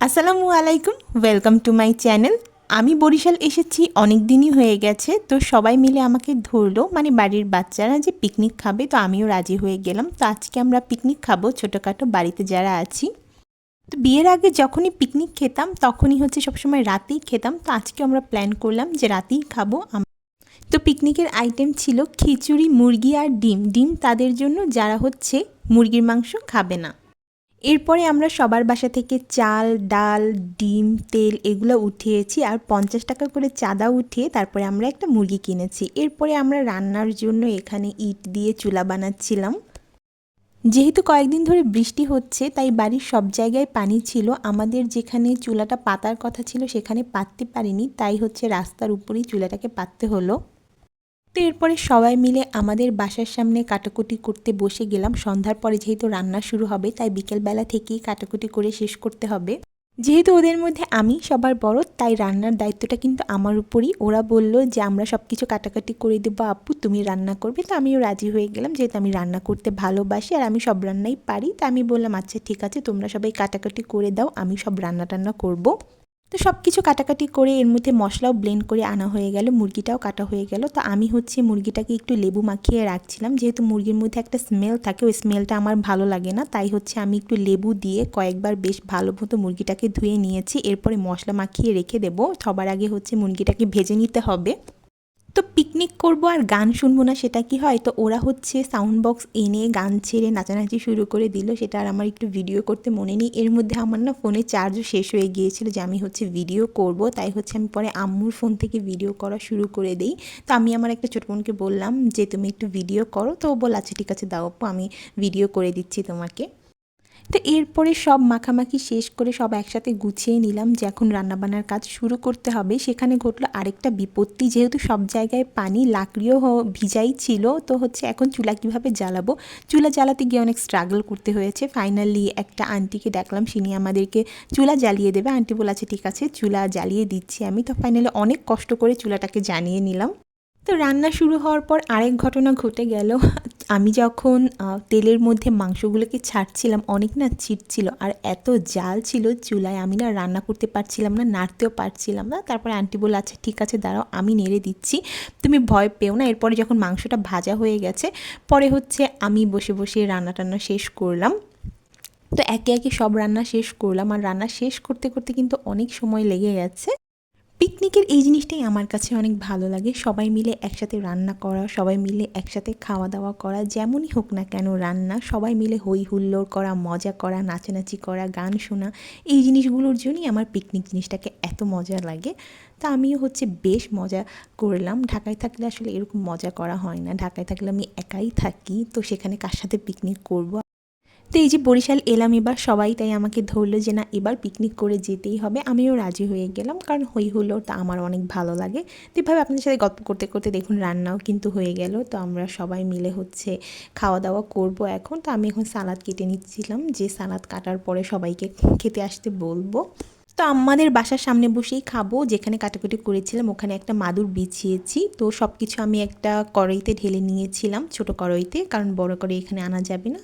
আসসালামু আলাইকুম, welcome to my channel. আমি বরিশাল এসেছি অনেক দিনই হয়ে গেছে, তো সবাই মিলে আমাকে ধরলো, মানে বাড়ির বাচ্চারা, যে পিকনিক খাবে। তো আমিও রাজি হয়ে গেলাম। তো আজকে আমরা পিকনিক খাবো ছোটোখাটো বাড়িতে যারা আছি। তো বিয়ের আগে যখনই পিকনিক খেতাম তখনই হচ্ছে সবসময় রাতেই খেতাম। তো আজকে আমরা প্ল্যান করলাম যে রাতেই খাবো। তো পিকনিকের আইটেম ছিল খিচুড়ি, মুরগি আর ডিম। ডিম তাদের জন্য যারা হচ্ছে মুরগির মাংস খাবে না। এরপরে আমরা সবার বাসা থেকে চাল, ডাল, ডিম, তেল এগুলো উঠিয়েছি, আর 50 টাকা করে চাঁদা উঠিয়ে তারপরে আমরা একটা মুরগি কিনেছি। এরপরে আমরা রান্নার জন্য এখানে ইট দিয়ে চুলা বানাচ্ছিলাম। যেহেতু কয়েকদিন ধরে বৃষ্টি হচ্ছে তাই বাড়ির সব জায়গায় পানি ছিল। আমাদের যেখানে চুলাটা পাতার কথা ছিল সেখানে পাততে পারিনি, তাই হচ্ছে রাস্তার উপরেই চুলাটাকে পাততে হলো। তো এরপরে সবাই মিলে আমাদের বাসার সামনে কাটাকুটি করতে বসে গেলাম। সন্ধ্যার পরে যেহেতু রান্না শুরু হবে তাই বিকেলবেলা থেকেই কাটাকুটি করে শেষ করতে হবে। যেহেতু ওদের মধ্যে আমি সবার বড়, তাই রান্নার দায়িত্বটা কিন্তু আমার উপরই। ওরা বলল যে আমরা সব কিছু কাটাকাটি করে দেবো আপু, তুমি রান্না করবে। তো আমিও রাজি হয়ে গেলাম, যেহেতু আমি রান্না করতে ভালোবাসি আর আমি সব রান্নাই পারি। তা আমি বললাম আচ্ছা ঠিক আছে, তোমরা সবাই কাটাকাটি করে দাও, আমি সব রান্না টান্না করবো। তো সব কিছু কাটাকাটি করে এর মধ্যে মশলাও ব্লেন্ড করে আনা হয়ে গেল, মুরগিটাও কাটা হয়ে গেল। তো আমি হচ্ছে মুরগিটাকে একটু লেবু মাখিয়ে রাখছিলাম, যেহেতু মুরগির মধ্যে একটা স্মেল থাকে, ওই স্মেলটা আমার ভালো লাগে না। তাই হচ্ছে আমি একটু লেবু দিয়ে কয়েকবার বেশ ভালো মতো মুরগিটাকে ধুয়ে নিয়েছি। এরপরে মশলা মাখিয়ে রেখে দেবো। সবার আগে হচ্ছে মুরগিটাকে ভেজে নিতে হবে। তো পিকনিক করব আর গান শুনবো না, সেটা কি হয়? তো ওরা হচ্ছে সাউন্ড বক্স এনে গান ছেড়ে নাচানাচি শুরু করে দিল। সেটা আর আমার একটু ভিডিও করতে মনে নেই। এর মধ্যে আমার না ফোনে চার্জও শেষ হয়ে গিয়েছিল যে আমি হচ্ছে ভিডিও করব। তাই হচ্ছে আমি পরে আম্মুর ফোন থেকে ভিডিও করা শুরু করে দিই। তো আমি আমার একটা ছোট বোনকে বললাম যে তুমি একটু ভিডিও করো। তো ও বল আচ্ছা ঠিক আছে, দাও আপু, আমি ভিডিও করে দিচ্ছি তোমাকে। তো এরপরে সব মাখামাখি শেষ করে সব একসাথে গুছিয়ে নিলাম যে এখন রান্নাবান্নার কাজ শুরু করতে হবে। সেখানে ঘটলো আরেকটা বিপত্তি, যেহেতু সব জায়গায় পানি, লাকড়িও ভিজাই ছিল। তো হচ্ছে এখন চুলা কীভাবে জ্বালাবো? চুলা জ্বালাতে গিয়ে অনেক স্ট্রাগল করতে হয়েছে। ফাইনালি একটা আন্টিকে ডাকলাম, তিনি আমাদেরকে চুলা জ্বালিয়ে দেবে। আন্টি বলেছে ঠিক আছে, চুলা জ্বালিয়ে দিচ্ছি আমি। তো ফাইনালি অনেক কষ্ট করে চুলাটাকে জ্বালিয়ে নিলাম। তো রান্না শুরু হওয়ার পর আরেক ঘটনা ঘটে গেল। আমি যখন তেলের মধ্যে মাংসগুলোকে ছাড়ছিলাম, অনেক না ছিটছিল আর এত জাল ছিল চুলায়, আমি না রান্না করতে পারছিলাম না, নাড়তেও পারছিলাম না। তারপরে আন্টি বলল আচ্ছা ঠিক আছে দাঁড়াও, আমি নেড়ে দিচ্ছি, তুমি ভয় পেও না। এরপরে যখন মাংসটা ভাজা হয়ে গেছে, পরে হচ্ছে আমি বসে বসে রান্না টান্না শেষ করলাম। তো একে একে সব রান্না শেষ করলাম, আর রান্না শেষ করতে করতে কিন্তু অনেক সময় লেগে গেছে। পিকনিকের এই জিনিসটাই আমার কাছে অনেক ভালো লাগে, সবাই মিলে একসাথে রান্না করা, সবাই মিলে একসাথে খাওয়া দাওয়া করা, যেমনই হোক না কেন রান্না, সবাই মিলে হই হুল্লোড় করা, মজা করা, নাচানাচি করা, গান শোনা, এই জিনিসগুলোর জন্যই আমার পিকনিক জিনিসটাকে এত মজা লাগে। তা আমিও হচ্ছে বেশ মজা করলাম। ঢাকায় থাকলে আসলে এরকম মজা করা হয় না, ঢাকায় থাকলে আমি একাই থাকি, তো সেখানে কার সাথে পিকনিক করব। তো এই যে বরিশাল এলাম এবার, সবাই তাই আমাকে ধরলো যে না এবার পিকনিক করে যেতেই হবে। আমিও রাজি হয়ে গেলাম, কারণ হই হলো তা আমার অনেক ভালো লাগে। তো এভাবে আপনাদের সাথে গল্প করতে করতে দেখুন রান্নাও কিন্তু হয়ে গেল। তো আমরা সবাই মিলে হচ্ছে খাওয়া দাওয়া করব এখন। তো আমি এখন সালাদ কেটে নিচ্ছিলাম, যে সালাদ কাটার পরে সবাইকে খেতে আসতে বলবো। তো আমাদের বাসার সামনে বসেই খাবো, যেখানে কাটাকুটি করেছিলাম ওখানে একটা মাদুর বিছিয়েছি। তো সব কিছু আমি একটা কড়াইতে ঢেলে নিয়েছিলাম, ছোট কড়াইতে, কারণ বড় কড়াই এখানে আনা যাবে না।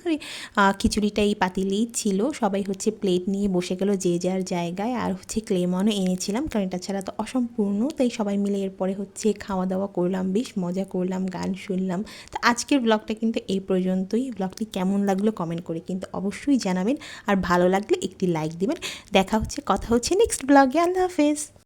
আর খিচুড়িটা এই পাতিলেই ছিল। সবাই হচ্ছে প্লেট নিয়ে বসে গেল যে যার জায়গায়, আর হচ্ছে ক্লেমনও এনেছিলাম, কারণ এটা ছাড়া তো অসম্পূর্ণ। তাই সবাই মিলে এরপরে হচ্ছে খাওয়া দাওয়া করলাম, বেশ মজা করলাম, গান শুনলাম। তো আজকের ব্লগটা কিন্তু এই পর্যন্তই। ব্লগটি কেমন লাগলো কমেন্ট করে কিন্তু অবশ্যই জানাবেন, আর ভালো লাগলে একটি লাইক দিবেন। দেখা হচ্ছে, কথা হচ্ছে নেক্সট ব্লগে। আল্লাহ হাফেজ।